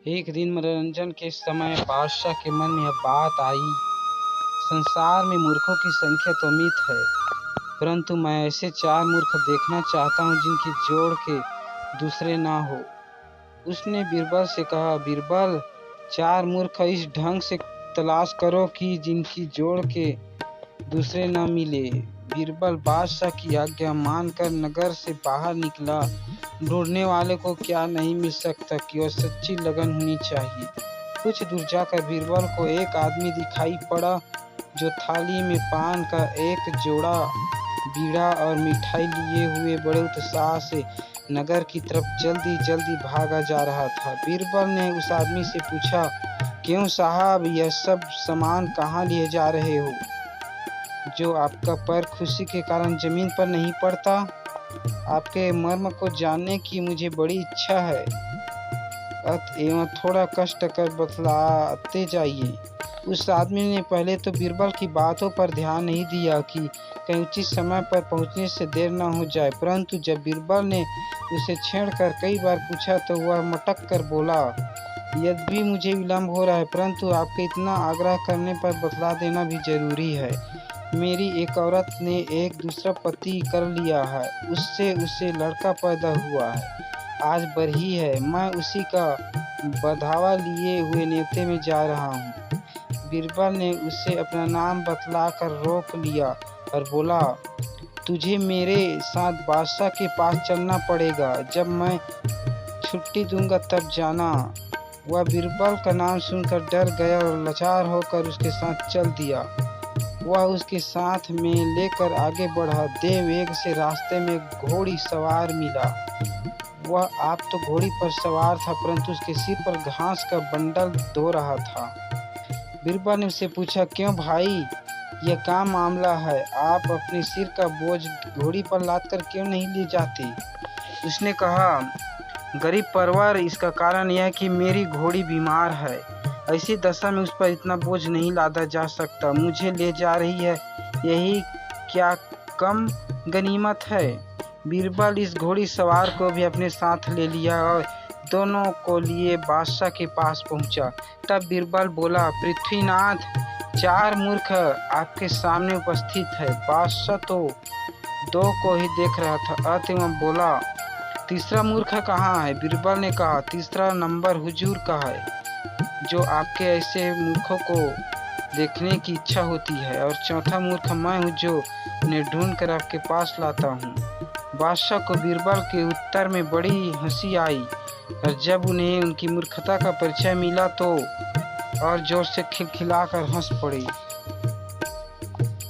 एक दिन मनोरंजन के समय बादशाह के मन में यह बात आई, संसार में मूर्खों की संख्या तो मित है, परंतु मैं ऐसे 4 मूर्ख देखना चाहता हूँ जिनकी जोड़ के दूसरे ना हो। उसने बीरबल से कहा, बीरबल 4 मूर्ख इस ढंग से तलाश करो कि जिनकी जोड़ के दूसरे न मिले। बीरबल बादशाह की आज्ञा मानकर नगर से बाहर निकला। ढूंढने वाले को क्या नहीं मिल सकता कि वह सच्ची लगन होनी चाहिए। कुछ दूर जाकर बीरबल को एक आदमी दिखाई पड़ा जो थाली में पान का एक जोड़ा, बीड़ा और मिठाई लिए हुए बड़े उत्साह से नगर की तरफ जल्दी जल्दी भागा जा रहा था। बीरबल ने उस आदमी से पूछा, क्यों साहब, यह सब सामान कहाँ लिए जा रहे हो जो आपका पैर खुशी के कारण जमीन पर नहीं पड़ता? आपके मर्म को जानने की मुझे बड़ी इच्छा है, अतएव थोड़ा कष्ट कर बतलाते जाइए। उस आदमी ने पहले तो बीरबल की बातों पर ध्यान नहीं दिया कि कहीं उचित समय पर पहुंचने से देर न हो जाए, परंतु जब बीरबल ने उसे छेड़कर कई बार पूछा तो वह मटक कर बोला, यद्यपि मुझे विलम्ब हो रहा है, परंतु आपके इतना आग्रह करने पर बतला देना भी जरूरी है। मेरी एक औरत ने एक दूसरा पति कर लिया है, उससे उसे लड़का पैदा हुआ है, आज बरही है। मैं उसी का बधावा लिए हुए नेवते में जा रहा हूँ। बीरबल ने उसे अपना नाम बतलाकर रोक लिया और बोला, तुझे मेरे साथ बादशाह के पास चलना पड़ेगा, जब मैं छुट्टी दूंगा तब जाना। वह बीरबल का नाम सुनकर डर गया और लाचार होकर उसके साथ चल दिया। वह उसके साथ में लेकर आगे बढ़ा। देव वेग से रास्ते में घोड़ी सवार मिला। वह आप तो घोड़ी पर सवार था, परंतु उसके सिर पर घास का बंडल धो रहा था। बीरबल ने उससे पूछा, क्यों भाई, यह क्या मामला है? आप अपने सिर का बोझ घोड़ी पर लादकर क्यों नहीं ले जाते? उसने कहा, गरीब परवर, इसका कारण यह है कि मेरी घोड़ी बीमार है। ऐसी दशा में उस पर इतना बोझ नहीं लादा जा सकता। मुझे ले जा रही है, यही क्या कम गनीमत है? बीरबल इस घोड़ी सवार को भी अपने साथ ले लिया और दोनों को लिए बादशाह के पास पहुंचा। तब बीरबल बोला, पृथ्वीनाथ, 4 मूर्ख आपके सामने उपस्थित है। बादशाह तो 2 को ही देख रहा था, अतः बोला, तीसरा मूर्ख कहाँ है? बीरबल ने कहा, तीसरा नंबर हुजूर का है, जो आपके ऐसे मूर्खों को देखने की इच्छा होती है, और चौथा मूर्ख मैं हूँ जो उन्हें ढूंढ कर आपके पास लाता हूँ। बादशाह को बीरबल के उत्तर में बड़ी हंसी आई, और जब उन्हें उनकी मूर्खता का परिचय मिला तो और जोर से खिलखिलाकर हंस पड़ी।